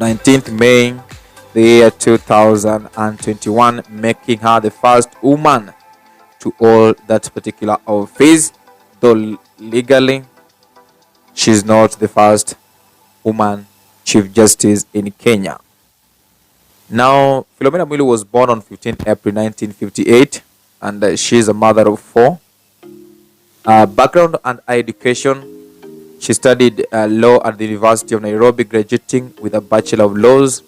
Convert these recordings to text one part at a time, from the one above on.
19th May, the year 2021, making her the first woman to hold that particular office, though legally she's not the first woman Chief Justice in Kenya. Now, Philomena Mwilu was born on 15 April 1958, and she's a mother of 4. Background and education: she studied law at the University of Nairobi, graduating with a Bachelor of Laws.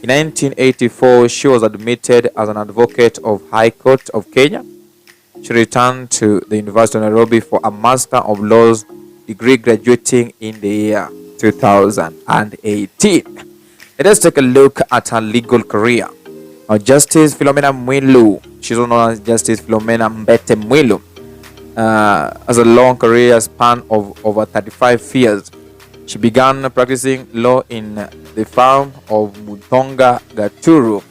In 1984, she was admitted as an advocate of High Court of Kenya. She returned to the University of Nairobi for a Master of Laws degree, graduating in the year 2018. Let us take a look at her legal career. Now, Justice Philomena Mwilu, she's known as Justice Philomena Mwilu, has a long career span of over 35 years. She began practicing law in the firm of Mutonga Gaturu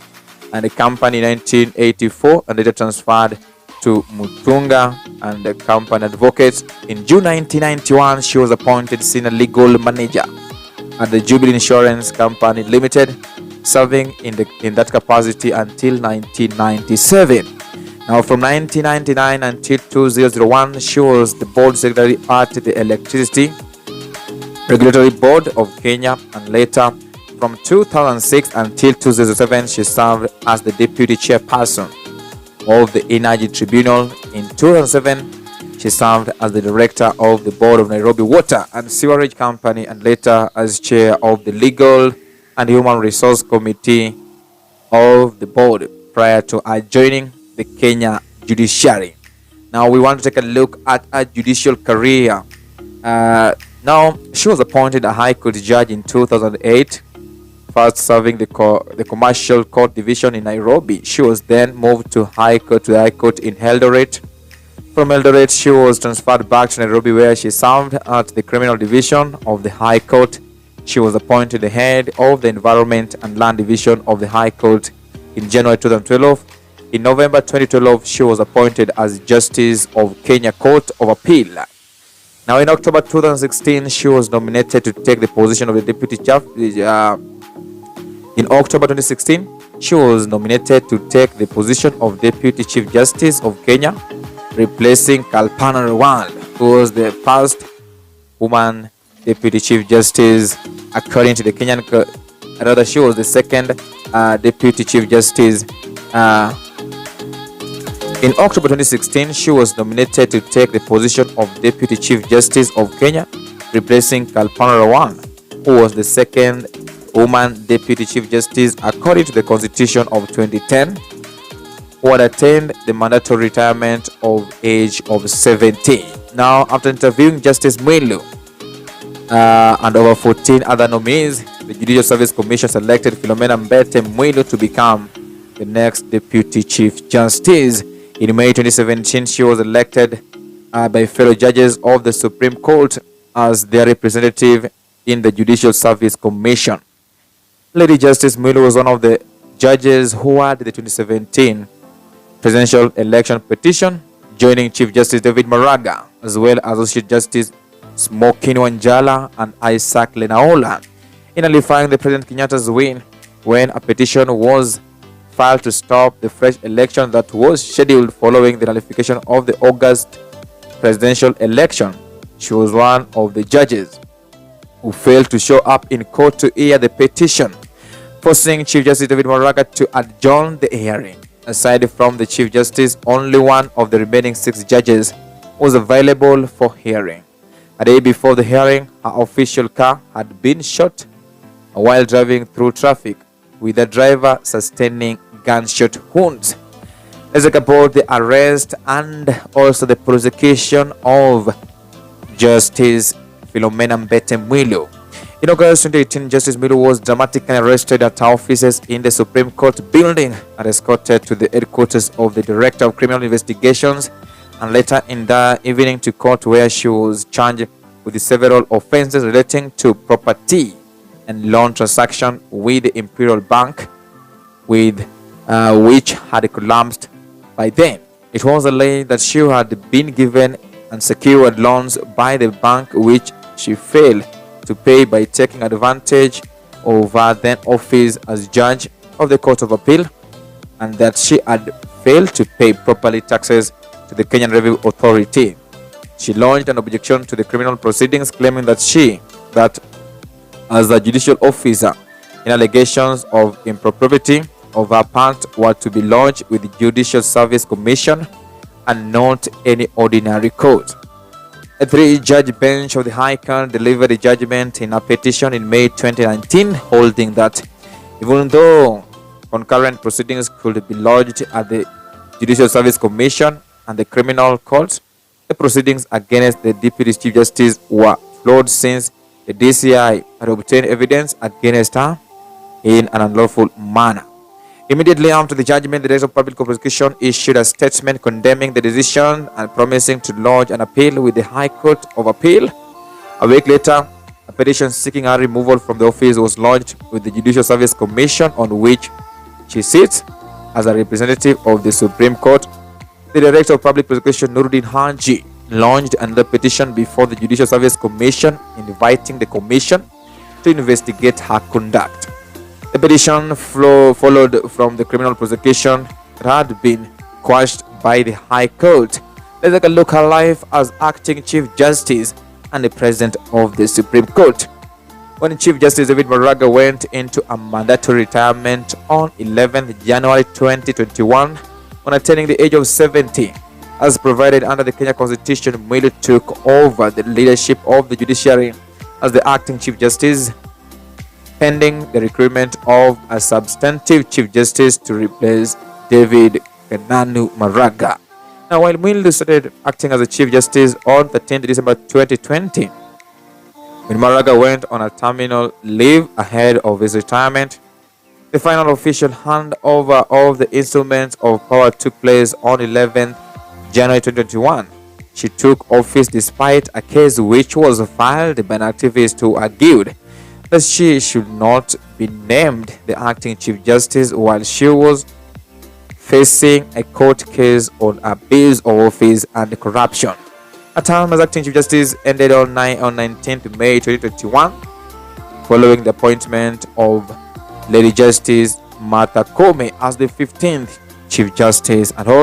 and the company in 1984, and later transferred to Mutunga and the company advocates. In June 1991, she was appointed senior legal manager at the Jubilee Insurance Company Limited, serving in that capacity until 1997. Now, from 1999 until 2001, she was the board secretary at the Electricity Regulatory Board of Kenya, and later from 2006 until 2007, she served as the deputy chairperson of the Energy Tribunal. In 2007, she served as the director of the board of Nairobi Water and Sewerage Company, and later as chair of the Legal and Human Resource Committee of the board prior to joining the Kenya judiciary. Now we want to take a look at her judicial career. Now, she was appointed a High Court judge in 2008, first serving the Commercial Court Division in Nairobi. She was then moved to the High Court in Eldoret. From Eldoret, she was transferred back to Nairobi, where she served at the Criminal Division of the High Court. She was appointed the head of the Environment and Land Division of the High Court in January 2012. In November 2012, she was appointed as Justice of Kenya Court of Appeal. Now, in October 2016, she was nominated to take the position of the Deputy Chief. In October 2016, she was nominated to take the position of Deputy Chief Justice of Kenya, replacing Kalpana Rawal, who was the first woman Deputy Chief Justice, according to the Kenyan. Rather, she was the second Deputy Chief Justice. In October 2016, she was nominated to take the position of Deputy Chief Justice of Kenya, replacing Kalpana Rawal, who was the second woman Deputy Chief Justice, according to the Constitution of 2010, who had attained the mandatory retirement of age of 70. Now, after interviewing Justice Mwilu and over 14 other nominees, the Judicial Service Commission selected Philomena Mwilu to become the next Deputy Chief Justice. In May 2017, she was elected by fellow judges of the Supreme Court as their representative in the Judicial Service Commission. Lady Justice Mwilu was one of the judges who had the 2017 presidential election petition, joining Chief Justice David Maraga, as well as Associate Justice Smokin Wanjala and Isaac Lenaola, in nullifying the President Kenyatta's win when a petition was filed to stop the fresh election that was scheduled following the nullification of the August presidential election. She was one of the judges who failed to show up in court to hear the petition, forcing Chief Justice David Maraga to adjourn the hearing. Aside from the Chief Justice, only one of the remaining 6 judges was available for hearing. A day before the hearing, her official car had been shot while driving through traffic, with the driver sustaining gunshot wounds. Let's talk about the arrest and also the prosecution of Justice Philomena Mwilu. In August 2018, Justice Mwilu was dramatically arrested at her offices in the Supreme Court building and escorted to the headquarters of the Director of Criminal Investigations, and later in the evening to court, where she was charged with several offenses relating to property and loan transaction with the Imperial Bank, with which had collapsed by then. It was alleged that she had been given unsecured loans by the bank, which she failed to pay by taking advantage of her then office as judge of the Court of Appeal, and that she had failed to pay properly taxes to the Kenyan Revenue Authority. She launched an objection to the criminal proceedings, claiming that as a judicial officer, in allegations of impropriety of her part were to be lodged with the Judicial Service Commission and not any ordinary court. A three-judge bench of the High Court delivered a judgment in a petition in May 2019, holding that even though concurrent proceedings could be lodged at the Judicial Service Commission and the Criminal Court, the proceedings against the Deputy Chief Justice were flawed, since the DCI had obtained evidence against her in an unlawful manner. Immediately after the judgment, the Director of Public Prosecution issued a statement condemning the decision and promising to lodge an appeal with the High Court of Appeal. A week later, a petition seeking her removal from the office was lodged with the Judicial Service Commission, on which she sits as a representative of the Supreme Court. The Director of Public Prosecution, Nuruddin Haji, launched another petition before the Judicial Service Commission, inviting the Commission to investigate her conduct. The petition followed from the criminal prosecution that had been quashed by the High Court. Let's take a look at her life as acting Chief Justice and the President of the Supreme Court. When Chief Justice David Maraga went into a mandatory retirement on 11th January 2021, on attaining the age of 70, as provided under the Kenya Constitution, Mwilu took over the leadership of the judiciary as the acting Chief Justice, pending the recruitment of a substantive Chief Justice to replace David Kenanu Maraga. Now, while Mwilu started acting as a Chief Justice on 13th December 2020, when Maraga went on a terminal leave ahead of his retirement, the final official handover of the instruments of power took place on 11th January 2021. She took office despite a case which was filed by an activist who argued that she should not be named the acting Chief Justice while she was facing a court case on abuse of office and corruption. Her term as acting Chief Justice ended on 19th May 2021, following the appointment of Lady Justice Martha Koome as the 15th Chief Justice, and all